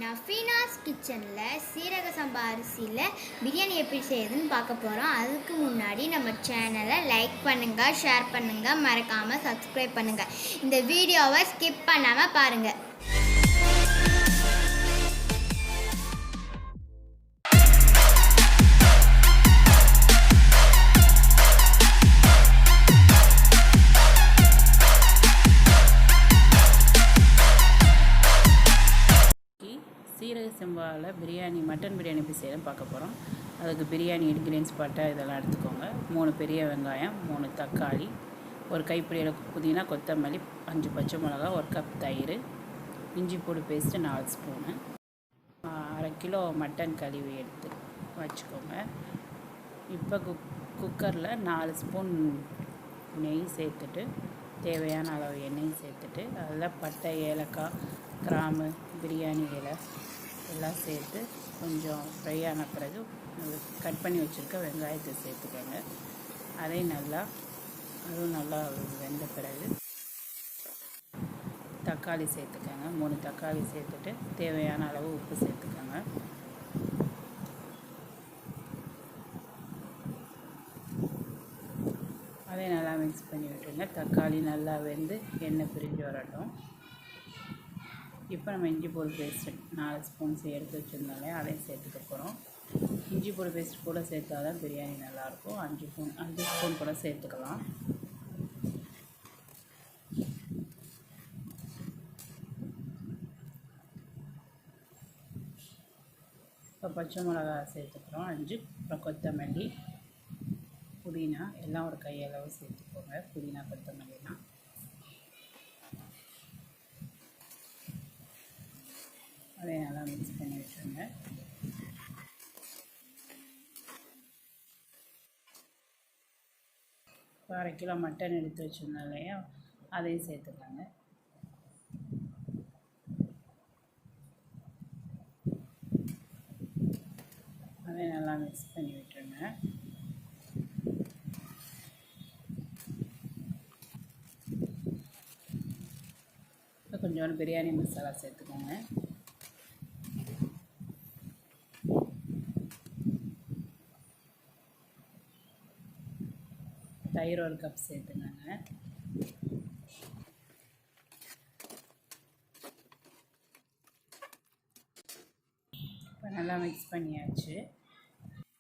Nafenas Kitchen Seerahasamba அரிசியில் பிரியாணி எப்படி செய்யுதுன்னு பார்க்க போகிறோம். அதுக்கு முன்னாடி நம்ம சேனலை லைக் பண்ணுங்கள், ஷேர் பண்ணுங்கள், மறக்காமல் சப்ஸ்கிரைப் பண்ணுங்கள். இந்த வீடியோவை ஸ்கிப் பண்ணாமல் பாருங்கள். சீரகசம்பாவில் பிரியாணி மட்டன் பிரியாணி எப்படி செய்யணும் பார்க்க போகிறோம். அதுக்கு பிரியாணி இன்க்ரீடியன்ஸ் பட்டை இதெல்லாம் எடுத்துக்கோங்க. 3 பெரிய வெங்காயம், 3 தக்காளி, ஒரு கைப்பிடி புதினா, கொத்தமல்லி, 5 பச்சை மிளகா, 1 கப் தயிர், இஞ்சி பூண்டு பேஸ்ட்டு 4 ஸ்பூனு, 1/2 கிலோ மட்டன் கழுவி எடுத்து வச்சுக்கோங்க. இப்போ குக்கரில் 4 ஸ்பூன் நெய் சேர்த்துட்டு தேவையான அளவு எண்ணெய் சேர்த்துட்டு அதில் பட்டை, ஏலக்காய், கிராம்பு, பிரியாணி இலை எல்லாம் சேர்த்து கொஞ்சம் ஃப்ரை ஆன பிறகு கட் பண்ணி வச்சுருக்க வெங்காயத்தை சேர்த்துக்கோங்க. அதுவும் நல்லா வெந்த பிறகு தக்காளி சேர்த்துக்கோங்க. 3 தக்காளி சேர்த்துட்டு தேவையான அளவு உப்பு சேர்த்துக்கோங்க. அதை நல்லா மிக்ஸ் பண்ணி விட்டுருங்க. தக்காளி நல்லா வெந்து எண்ணெய் பிரிஞ்சு வரட்டும். இப்போ நம்ம இஞ்சி பூண்டு பேஸ்ட்டு 4 ஸ்பூன்ஸ் எடுத்து வச்சுருந்தாலே அதையும் சேர்த்துக்க போகிறோம். இஞ்சி பூண்டு பேஸ்ட் கூட சேர்த்தா தான் பிரியாணி நல்லாயிருக்கும். 5 ஸ்பூன் கூட சேர்த்துக்கலாம். இப்போ பச்சை மிளகா சேர்த்துக்கிறோம் 5. அப்புறம் கொத்தமல்லி, புதினா எல்லாம் ஒரு கையளவு சேர்த்துக்கோங்க. புதினா கொத்தமல்லிலாம் அதை நல்லா மிக்ஸ் பண்ணி விட்டுருங்க. இப்போ 1/2 கிலோ மட்டன் எடுத்து வச்சுருந்தோம் இல்லையா, அதையும் சேர்த்துக்கோங்க. அதை நல்லா மிக்ஸ் பண்ணி விட்டுருங்க. இப்போ கொஞ்சோண்டு பிரியாணி மசாலா சேர்த்துக்கோங்க. தயிர் 1 கப் சேர்த்துக்கோங்க. இப்போ நல்லா மிக்ஸ் பண்ணியாச்சு.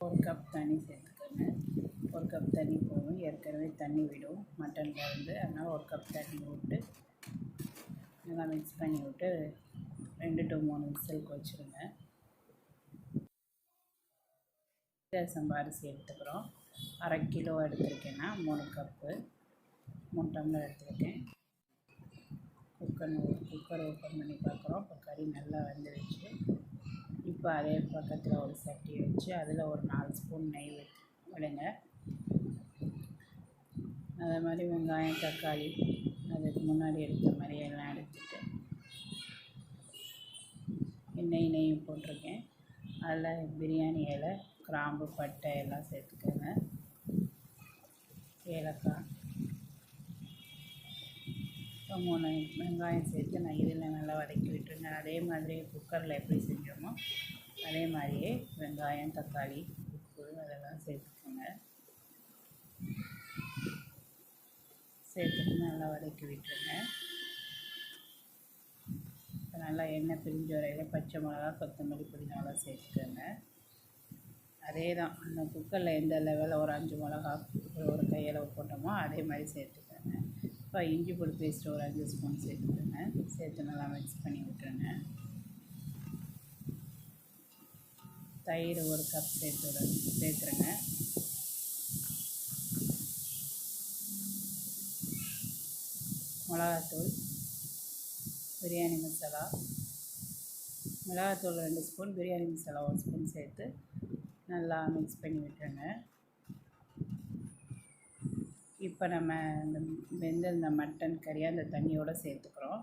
1 கப் தண்ணி சேர்த்துக்கோங்க. 1 கப் தண்ணி போதும். ஏற்கனவே தண்ணி விடும் மட்டனில் இருந்து. அதனால் 1 கப் தண்ணி விட்டு நல்லா மிக்ஸ் பண்ணி விட்டு 2 to 3 விசிலுக்கு வச்சுருங்க. சீரகசம்பா அரிசி எடுத்துக்கிறோம். 1/2 கிலோ எடுத்துருக்கேன்னா 3 கப்பு 3 டம்ளர் எடுத்துருக்கேன். குக்கர் ஓப்பன் பண்ணி பார்க்குறோம். இப்போ கறி நல்லா வந்துடுச்சு. இப்போ அதே பக்கத்தில் ஒரு சட்டி வச்சு அதில் ஒரு 4 ஸ்பூன் நெய் விடுங்க. அதே மாதிரி வெங்காயம், தக்காளி அதுக்கு முன்னாடி எடுத்த மாதிரி எல்லாம் எடுத்துட்டு நெய்யும் போட்டிருக்கேன். அதில் பிரியாணி இலை, கிராம்பு, பட்டை எல்லாம் சேர்த்துக்கோங்க. ஏலக்காய் 3 வெங்காயம் சேர்த்து நான் இதில் நல்லா வதக்கி விட்டுருங்க. அதே மாதிரி குக்கரில் எப்படி செஞ்சோமோ அதே மாதிரியே வெங்காயம், தக்காளி, உப்பு அதெல்லாம் சேர்த்துக்கோங்க. சேர்த்துட்டு நல்லா வதக்கி விட்டுருங்க. நல்லா எண்ணெய் பிரிஞ்சு வரையில் பச்சை மிளகா, கொத்தமல்லி, புதினாலாம் சேர்த்துக்கோங்க. அதே தான் அந்த குக்கரில் எந்த லெவலில் ஒரு 5 மிளகா ஒரு கையளவு போட்டோமோ அதே மாதிரி சேர்த்துக்கோங்க. இப்போ இஞ்சி பூண்டு பேஸ்ட்டு ஒரு 5 ஸ்பூன் சேர்த்துக்கோங்க. சேர்த்து நல்லா மிக்ஸ் பண்ணி விட்டுருங்க. தயிர் 1 கப் சேர்த்துருங்க. மிளகாத்தூள், பிரியாணி மசாலா, மிளகாத்தூள் 2 ஸ்பூன், பிரியாணி மசாலா 1 ஸ்பூன் சேர்த்து நல்லா மிக்ஸ் பண்ணி விட்டுருங்க. இப்போ நம்ம இந்த மட்டன் கறியை அந்த தண்ணியோடு சேர்த்துக்கிறோம்.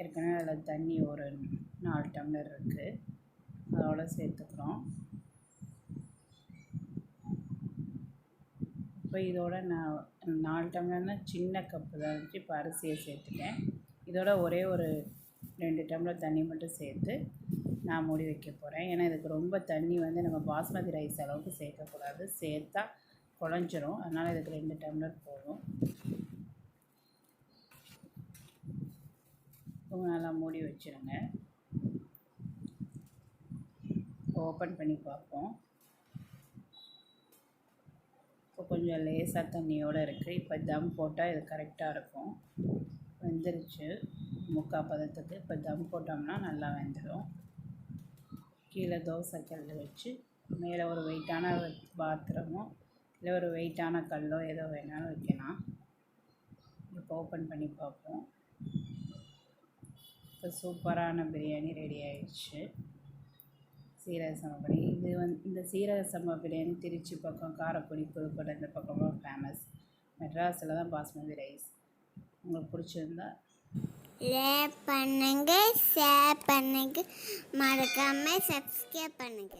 ஏற்கனவே அதில் தண்ணி ஒரு 4 டம்ளர் இருக்குது, அதோடு சேர்த்துக்கிறோம். இப்போ இதோட நான் 4 டம்ளர்னால் சின்ன கப்பு தான் இருந்துச்சு. இப்போ அரிசியை சேர்த்துட்டேன். இதோட ஒரே ஒரு 2 டம்ளர் தண்ணி மட்டும் சேர்த்து நான் மூடி வைக்க போகிறேன். ஏன்னா இதுக்கு ரொம்ப தண்ணி வந்து நம்ம பாஸ்மதி ரைஸ் அளவுக்கு சேர்க்கக்கூடாது, சேர்த்தா குழஞ்சிரும். அதனால் இதுக்கு 2 டம்ளர் போதும். நல்லா மூடி வச்சுருங்க. ஓப்பன் பண்ணி பார்ப்போம். இப்போ கொஞ்சம் லேசாக தண்ணியோடு இருக்குது. இப்போ தம் போட்டால் இது கரெக்டாக இருக்கும். வெந்துருச்சு 3/4 பதத்துக்கு. இப்போ தம் போட்டோம்னா நல்லா வெந்துடும். கீழே தோசை கல் வச்சு மேலே ஒரு வெயிட்டான பாத்திரமோ இல்லை ஒரு வெயிட்டான கல்லோ ஏதோ வேணாலும் வைக்கலாம். இப்போ ஓப்பன் பண்ணி பார்ப்போம். இப்போ சூப்பரான பிரியாணி ரெடி ஆயிடுச்சு. சீரக சம்பா பிரியாணி. இந்த சீரக சம்பா பிரியாணி திருச்சி பக்கம், காரைக்குடி, புதுக்கோட்டை இந்த பக்கமாக ஃபேமஸ். மெட்ராஸில் தான் பாஸ்மதி ரைஸ். உங்களுக்கு பிடிச்சிருந்தா லைக் பண்ணுங்க, ஷேர் பண்ணுங்க, மறக்காம சப்ஸ்கிரைப் பண்ணுங்க.